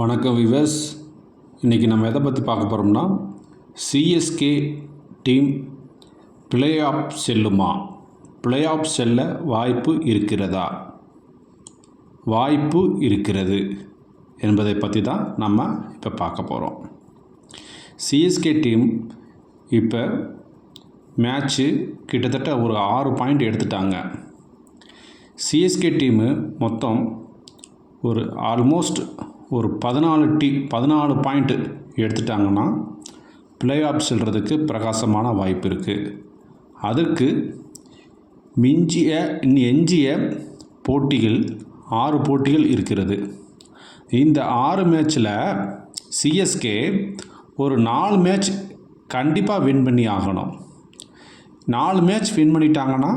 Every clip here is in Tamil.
வணக்கம் விவர்ஸ். இன்றைக்கி நம்ம எதை பற்றி பார்க்க போகிறோம்னா, சிஎஸ்கே டீம் பிளே ஆஃப் செல்லுமா, பிளே ஆஃப் செல்ல வாய்ப்பு இருக்கிறதா, வாய்ப்பு இருக்கிறது என்பதை பற்றி தான் நம்ம இப்போ பார்க்க போகிறோம். சிஎஸ்கே டீம் இப்போ மேட்ச்சு கிட்டத்தட்ட ஒரு 6 பாயிண்ட் எடுத்துட்டாங்க. சிஎஸ்கே டீமு மொத்தம் ஒரு ஆல்மோஸ்ட் ஒரு 14 பாயிண்ட்டு எடுத்துட்டாங்கன்னா பிளே ஆஃப் செல்றதுக்கு பிரகாசமான வாய்ப்பு இருக்குது. அதற்கு எஞ்சிய போட்டிகள் 6 போட்டிகள் இருக்கிறது. இந்த 6 மேட்ச்சில் சிஎஸ்கே ஒரு 4 மேட்ச் கண்டிப்பாக வின் பண்ணி ஆகணும். 4 மேட்ச் வின் பண்ணிட்டாங்கன்னா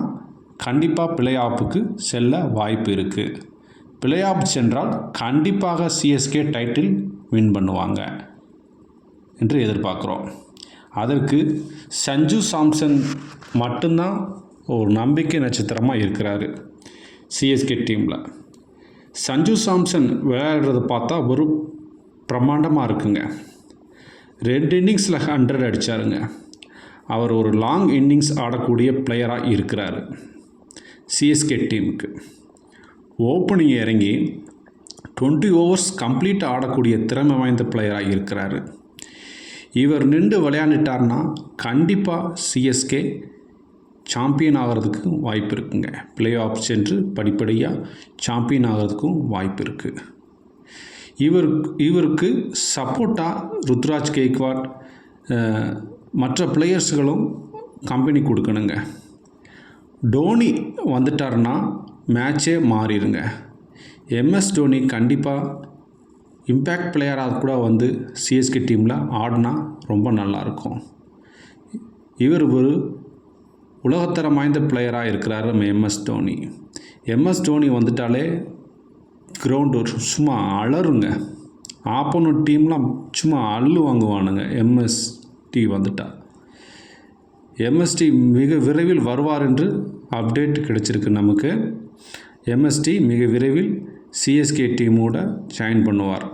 கண்டிப்பாக பிளே ஆஃபுக்கு செல்ல வாய்ப்பு இருக்குது. பிளே ஆஃப் சென்றால் கண்டிப்பாக சிஎஸ்கே டைட்டில் வின் பண்ணுவாங்க என்று எதிர்பார்க்குறோம். அதற்கு சஞ்சு சாம்சன் மட்டும்தான் ஒரு நம்பிக்கை நட்சத்திரமாக இருக்கிறாரு சிஎஸ்கே டீமில். சஞ்சு சாம்சன் விளையாடுறத பார்த்தா ஒரு பிரம்மாண்டமாக இருக்குங்க. 2 இன்னிங்ஸில் 100 அடித்தாருங்க. அவர் ஒரு லாங் இன்னிங்ஸ் ஆடக்கூடிய பிளேயராக இருக்கிறார். சிஎஸ்கே டீமுக்கு ஓப்பனிங் இறங்கி 20 ஓவர்ஸ் கம்ப்ளீட்டாக ஆடக்கூடிய திறமை வாய்ந்த பிளேயராக இருக்கிறாரு. இவர் நின்று விளையாண்டுட்டார்னா கண்டிப்பாக சிஎஸ்கே சாம்பியன் ஆகிறதுக்கு வாய்ப்பு இருக்குங்க. பிளே ஆஃப் சென்று படிப்படியாக சாம்பியன் ஆகிறதுக்கும் வாய்ப்பு இருக்குது. இவருக்கு சப்போர்ட்டாக ருத்ராஜ் கெய்க்வாட் மற்ற பிளேயர்ஸ்களும் கம்பெனி கொடுக்கணுங்க. டோனி வந்துட்டார்னா மேட்சே மாறிடுங்க. எம்எஸ் டோனி கண்டிப்பாக இம்பேக்ட் பிளேயராக கூட வந்து சிஎஸ்கே டீமில் ஆடினா ரொம்ப நல்லாயிருக்கும். இவர் ஒரு உலகத்தரம் வாய்ந்த பிளேயராக இருக்கிறார் நம்ம எம்எஸ் டோனி. எம்எஸ் டோனி வந்துட்டாலே கிரவுண்டு சும்மா அலருங்க. ஆப்போனன்ட் டீம்லாம் சும்மா அள்ளு வாங்குவானுங்க. எம்எஸ்டி வந்துட்டா எம்எஸ்டி மிக விரைவில் வருவார் என்று அப்டேட் கிடைச்சிருக்கு நமக்கு. எம்எஸ்டி மிக விரைவில் சிஎஸ்கே டீமோட ஜாயின் பண்ணுவார்.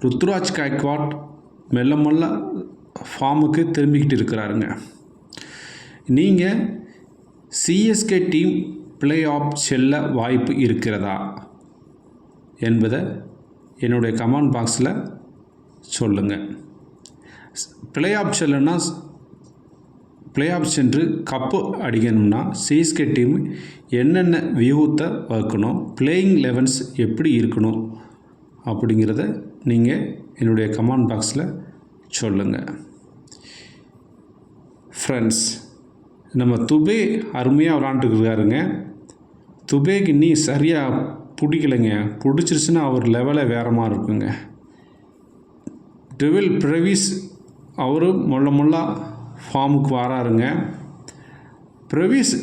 ருத்ராஜ் கெய்க்வாட் மெல்ல ஃபார்முக்கு திரும்பிக்கிட்டு இருக்கிறாருங்க. நீங்கள் சிஎஸ்கே டீம் பிளே ஆஃப் செல்ல வாய்ப்பு இருக்கிறதா என்பதை என்னுடைய கமெண்ட் பாக்ஸில் சொல்லுங்கள். பிளே ஆஃப் செல்லுன்னா பிளே ஆஃப் சென்று கப்பு அடிக்கணும்னா சிஎஸ்கே டீம் என்னென்ன வியூகத்தை வகுக்கணும், பிளேயிங் 11s எப்படி இருக்கணும் அப்படிங்கிறத நீங்கள் என்னுடைய கமெண்ட் பாக்ஸில் சொல்லுங்கள். ஃப்ரெண்ட்ஸ், நம்ம துபே அருமையாக விளாண்டுருக்காருங்க. துபேக்கு நீ சரியாக பிடிக்கலைங்க. பிடிச்சிருச்சுன்னா அவர் லெவலே வேற மாதிரி இருக்குங்க. டெவில் பிரவிஸ் அவரு முள்ள ஃபார்முக்கு வராருங்க. பிரவிஸ்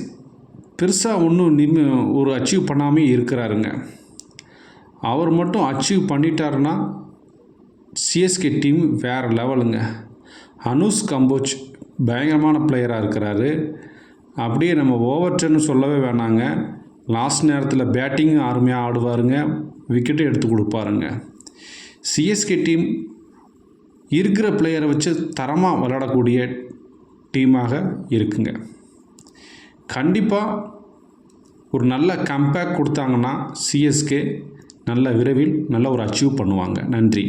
பெருசாக ஒன்றும் ஒரு அச்சீவ் பண்ணாமல் இருக்கிறாருங்க. அவர் மட்டும் அச்சீவ் பண்ணிட்டாருன்னா சிஎஸ்கே டீம் வேறு லெவலுங்க. அனுஷ் கம்போஜ் பயங்கரமான பிளேயராக இருக்கிறாரு. அப்படியே நம்ம ஓவர்டர்ன்னு சொல்லவே வேணாங்க. லாஸ்ட் நேரத்தில் பேட்டிங்கும் அருமையாக ஆடுவாருங்க, விக்கெட்டும் எடுத்து கொடுப்பாருங்க. சிஎஸ்கே டீம் இருக்கிற பிளேயரை வச்சு தரமாக விளையாடக்கூடிய டீமாக இருக்குங்க. கண்டிப்பாக ஒரு நல்ல கம்பேக் கொடுத்தாங்கன்னா சிஎஸ்கே நல்ல விரைவில் நல்ல ஒரு அச்சீவ் பண்ணுவாங்க. நன்றி.